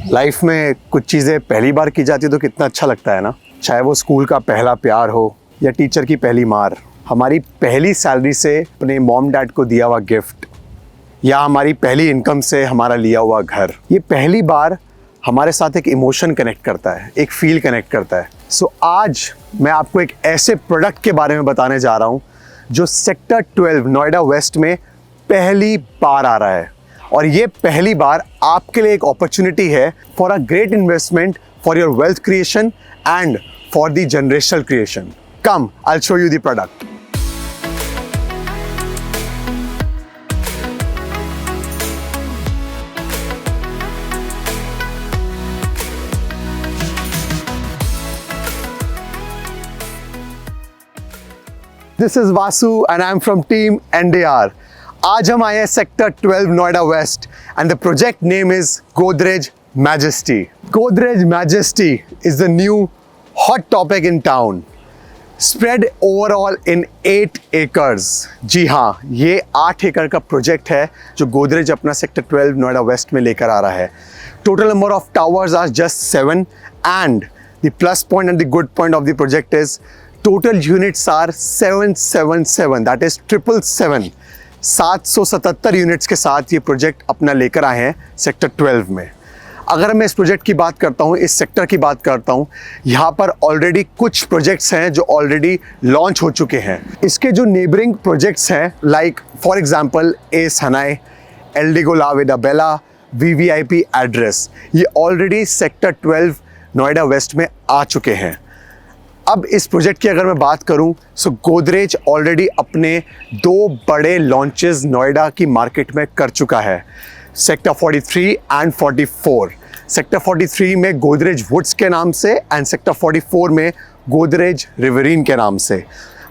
Life में कुछ चीज़ें पहली बार की जाती तो कितना अच्छा लगता है ना। चाहे वो स्कूल का पहला प्यार हो या टीचर की पहली मार, हमारी पहली सैलरी से अपने मॉम डैड को दिया हुआ गिफ्ट, या हमारी पहली इनकम से हमारा लिया हुआ घर। ये पहली बार हमारे साथ एक इमोशन कनेक्ट करता है, एक फील कनेक्ट करता है। सो आज मैं आपको एक ऐसे प्रोडक्ट के बारे में बताने जा रहा हूँ जो सेक्टर 12 नोएडा वेस्ट में पहली बार आ रहा है। और ये पहली बार आपके लिए एक अपॉर्चुनिटी है for a great investment, for your wealth creation and for the generational creation. Come, I will show you the product. This is Vasu and I'm from Team NDR. आज हम आए हैं sector 12 Noida west and the project name is Godrej Majesty. Godrej Majesty is the new hot topic in town. Spread overall in 8 acres. जी हाँ, ये 8 एकड़ का project है जो गोदरेज अपना सेक्टर 12 नोएडा वेस्ट में लेकर आ रहा है। Total number of towers are just 7 and the plus point and the good point of the project is total units are 777, that is 777। 777 units के साथ ये प्रोजेक्ट अपना लेकर आए हैं सेक्टर 12 में। अगर मैं इस प्रोजेक्ट की बात करता हूँ, इस सेक्टर की बात करता हूँ, यहाँ पर ऑलरेडी कुछ प्रोजेक्ट्स हैं जो ऑलरेडी लॉन्च हो चुके हैं। इसके जो नेबरिंग प्रोजेक्ट्स हैं like for example Ace Hanei, Eldeco La Vida Bella, VVIP address, ये ऑलरेडी सेक्टर 12 नोएडा वेस्ट में आ चुके हैं। अब इस प्रोजेक्ट की अगर मैं बात करूं सो गोदरेज ऑलरेडी अपने 2 बड़े लॉन्चेस नोएडा की मार्केट में कर चुका है, सेक्टर 43 एंड 44। सेक्टर 43 में गोदरेज वुड्स के नाम से एंड सेक्टर 44 में गोदरेज रिवरीन के नाम से।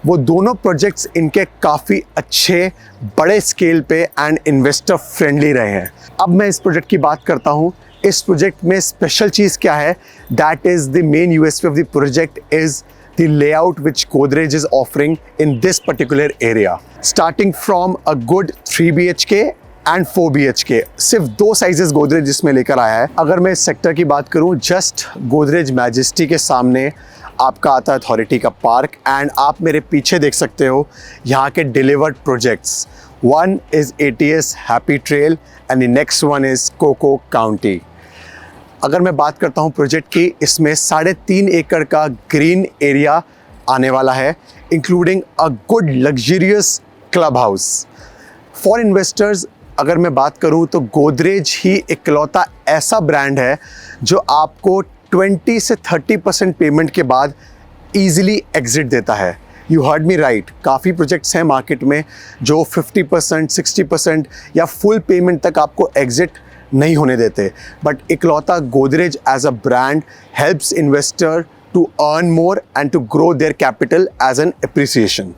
वो दोनों प्रोजेक्ट्स इनके काफ़ी अच्छे बड़े स्केल पे एंड इन्वेस्टर फ्रेंडली रहे हैं। अब मैं इस प्रोजेक्ट की बात करता हूँ। इस प्रोजेक्ट में स्पेशल चीज़ क्या है, that is the main USP of the project is the layout which Godrej is offering in this particular area, starting from a good 3 BHK and 4 BHK। सिर्फ 2 साइजेस गोदरेज इसमें लेकर आया है। अगर मैं इस सेक्टर की बात करूँ, जस्ट गोदरेज मैजेस्टी के सामने आपका आता है अथॉरिटी का पार्क एंड आप मेरे पीछे देख सकते हो यहाँ के delivered projects. One is ATS Happy Trail and the next one is Coco County. अगर मैं बात करता हूँ प्रोजेक्ट की, इसमें 3.5 एकड़ का ग्रीन एरिया आने वाला है, including a good luxurious club house for investors. अगर मैं बात करूँ तो गोदरेज ही इकलौता ऐसा ब्रांड है जो आपको 20 से 30% पेमेंट के बाद ईजिली एग्जिट देता है। यू हर्ड मी राइट, काफ़ी प्रोजेक्ट्स हैं मार्केट में जो 50%, 60% या फुल पेमेंट तक आपको एग्जिट नहीं होने देते, बट इकलौता Godrej as a brand helps investor to earn more and to grow their capital as an appreciation.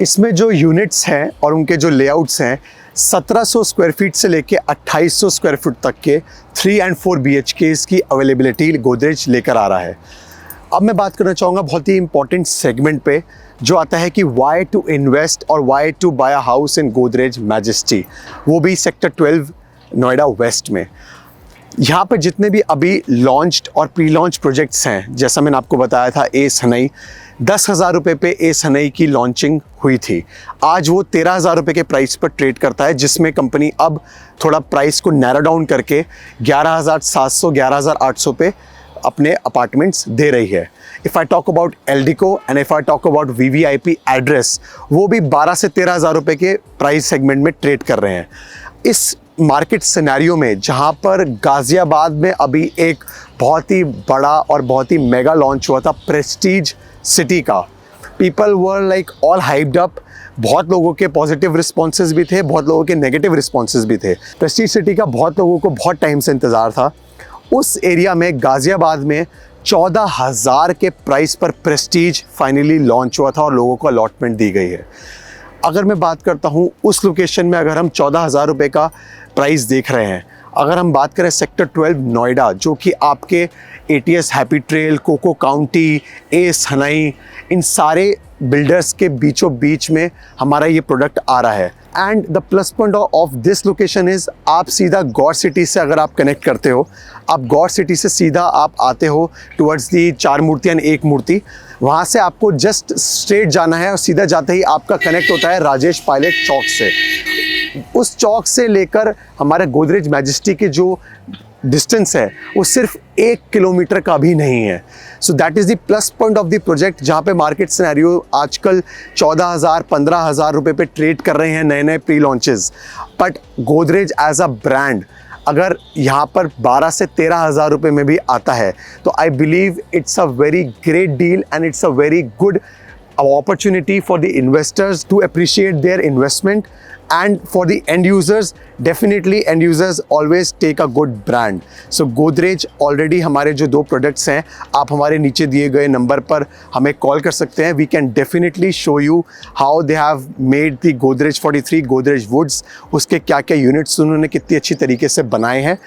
इसमें जो यूनिट्स हैं और उनके जो लेआउट्स हैं, 1700 स्क्वायर फीट से लेके 2800 स्क्वायर फीट तक के 3 and 4 BHKs की अवेलेबिलिटी गोदरेज लेकर आ रहा है। अब मैं बात करना चाहूँगा बहुत ही इंपॉर्टेंट सेगमेंट पे जो आता है कि वाई टू इन्वेस्ट और why to buy a house in Godrej Majesty, वो भी सेक्टर 12 नोएडा वेस्ट में। यहाँ पर जितने भी अभी लॉन्च्ड और प्री लॉन्च प्रोजेक्ट्स हैं, जैसा मैंने आपको बताया था, एस हनई 10,000 रुपये पे एस हनई की लॉन्चिंग हुई थी। आज वो 13,000 रुपये के प्राइस पर ट्रेड करता है, जिसमें कंपनी अब थोड़ा प्राइस को नैरो डाउन करके 11,700 11,800 पे अपने अपार्टमेंट्स दे रही है। If I talk about Eldeco and if I talk about VVIP address, वो भी 12 से 13,000 रुपये के प्राइस सेगमेंट में ट्रेड कर रहे हैं। इस मार्केट सिनेरियो में जहाँ पर गाज़ियाबाद में अभी एक बहुत ही बड़ा और बहुत ही मेगा लॉन्च हुआ था प्रेस्टीज सिटी का, people were like all hyped up. बहुत लोगों के पॉजिटिव रिस्पॉन्सेज भी थे, बहुत लोगों के नेगेटिव रिस्पॉन्सेज भी थे। प्रेस्टीज सिटी का बहुत लोगों को बहुत टाइम से इंतज़ार था। उस एरिया में गाज़ियाबाद में 14,000 के प्राइस पर प्रेस्टीज फाइनली लॉन्च हुआ था और लोगों को अलॉटमेंट दी गई है। अगर मैं बात करता हूँ उस लोकेशन में, अगर हम 14,000 रुपये का प्राइस देख रहे हैं, अगर हम बात करें सेक्टर 12 नोएडा, जो कि आपके ATS happy trail, Coco County, Ace Hanei, इन सारे बिल्डर्स के बीचों बीच में हमारा ये प्रोडक्ट आ रहा है। And the plus point of this location is आप सीधा गौर सिटी से अगर आप कनेक्ट करते हो, आप गौर सिटी से सीधा आप आते हो टुवर्ड्स दी 4 मूर्ति एंड 1 मूर्ति, वहाँ से आपको जस्ट स्ट्रेट जाना है और सीधा जाते ही आपका कनेक्ट होता है राजेश पायलट चौक से। उस चौक से लेकर हमारे गोदरेज मैजेस्टी के जो डिस्टेंस है वो सिर्फ 1 किलोमीटर का भी नहीं है। सो that is the plus point of the project, जहाँ पे मार्केट सिनेरियो आजकल 14,000-15,000 रुपये पे ट्रेड कर रहे हैं नए नए pre launches. But Godrej as a brand अगर यहाँ पर 12 से 13,000 रुपये में भी आता है तो I believe it's a very great deal and it's a very good opportunity for the investors to appreciate their investment, and for the end users, definitely end users always take a good brand. So Godrej already हमारे जो 2 products हैं, आप हमारे नीचे दिए गए number पर हमें कॉल कर सकते हैं. We can definitely show you how they have made the Godrej 43 Godrej Woods, उसके क्या क्या यूनिट्स उन्होंने कितनी अच्छी तरीके से बनाए हैं.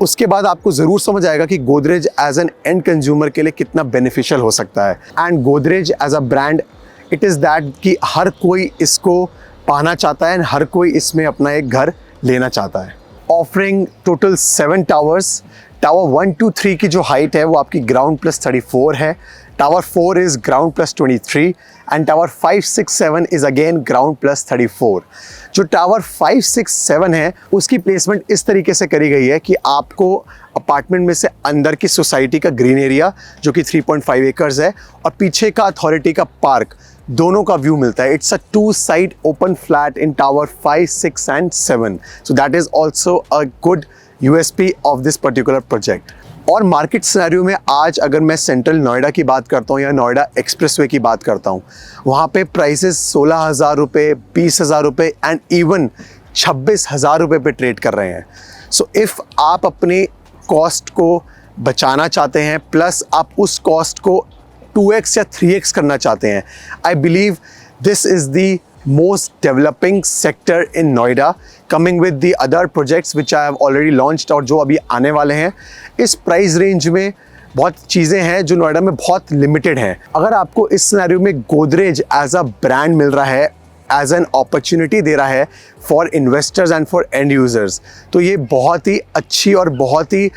उसके बाद आपको ज़रूर समझ आएगा कि Godrej as an end consumer के लिए कितना बेनिफिशियल हो सकता है. And Godrej as a brand, it is that कि हर कोई इसको पाना चाहता है एंड हर कोई इसमें अपना एक घर लेना चाहता है. Offering total 7 towers. टावर 1, 2, 3 की जो हाइट है वो आपकी ग्राउंड प्लस 34 है. Tower 4 is ground plus 23 and tower 5, 6, 7 is again ground plus 34. जो टावर 5, 6, 7 है उसकी प्लेसमेंट इस तरीके से करी गई है कि आपको अपार्टमेंट में से अंदर की सोसाइटी का ग्रीन एरिया जो कि 3.5 एकर्स है और पीछे का अथॉरिटी का पार्क, दोनों का व्यू मिलता है. It's a two side open flat in tower 5, 6 and 7. So that is also a good USP of this particular project. और मार्केट सिनेरियो में आज अगर मैं सेंट्रल नोएडा की बात करता हूँ या नोएडा एक्सप्रेसवे की बात करता हूँ, वहाँ पे प्राइसेस 16,000 रुपये, 20,000 रुपये एंड इवन 26,000 रुपये पे ट्रेड कर रहे हैं. सो इफ़ आप अपने कॉस्ट को बचाना चाहते हैं प्लस आप उस कॉस्ट को 2x या 3x करना चाहते हैं, I believe this is the most developing sector in Noida, coming with the other projects which I have already launched और जो अभी आने वाले हैं. इस प्राइस रेंज में बहुत चीज़ें हैं जो नोएडा में बहुत लिमिटेड हैं. अगर आपको इस सिनेरियो में गोदरेज एज अ ब्रांड मिल रहा है, एज एन अपॉर्चुनिटी दे रहा है for investors and for and users, तो ये बहुत ही अच्छी और बहुत ही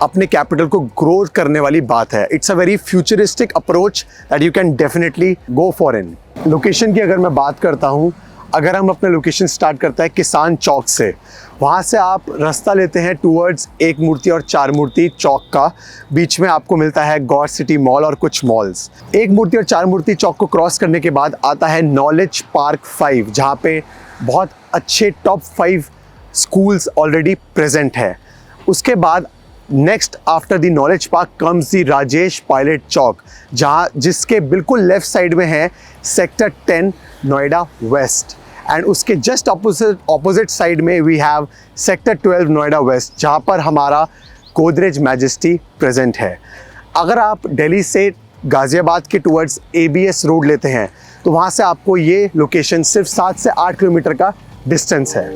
अपने कैपिटल को ग्रो करने वाली बात है. It's a very futuristic approach that you can definitely go for in. Location की अगर मैं बात करता हूँ, अगर हम अपना लोकेशन स्टार्ट करता है किसान चौक से, वहाँ से आप रास्ता लेते हैं टूवर्ड्स 1 मूर्ति और 4 मूर्ति चौक का. बीच में आपको मिलता है गौर सिटी मॉल और कुछ मॉल्स. 1 मूर्ति और 4 मूर्ति चौक को क्रॉस करने के बाद आता है नॉलेज पार्क 5, जहाँ पे बहुत अच्छे टॉप 5 स्कूल्स ऑलरेडी प्रेजेंट है. उसके बाद next after the knowledge park comes the Rajesh Pilot Chowk, जिसके बिल्कुल लेफ्ट साइड में है सेक्टर 10 नोएडा वेस्ट. एंड उसके जस्ट ऑपोजिट साइड में we have sector 12 Noida west, जहाँ पर हमारा गोदरेज मैजेस्टी प्रेजेंट है. अगर आप दिल्ली से गाज़ियाबाद के टुवर्ड्स ABS रोड लेते हैं तो वहाँ से आपको ये लोकेशन सिर्फ 7 से 8 किलोमीटर का डिस्टेंस है.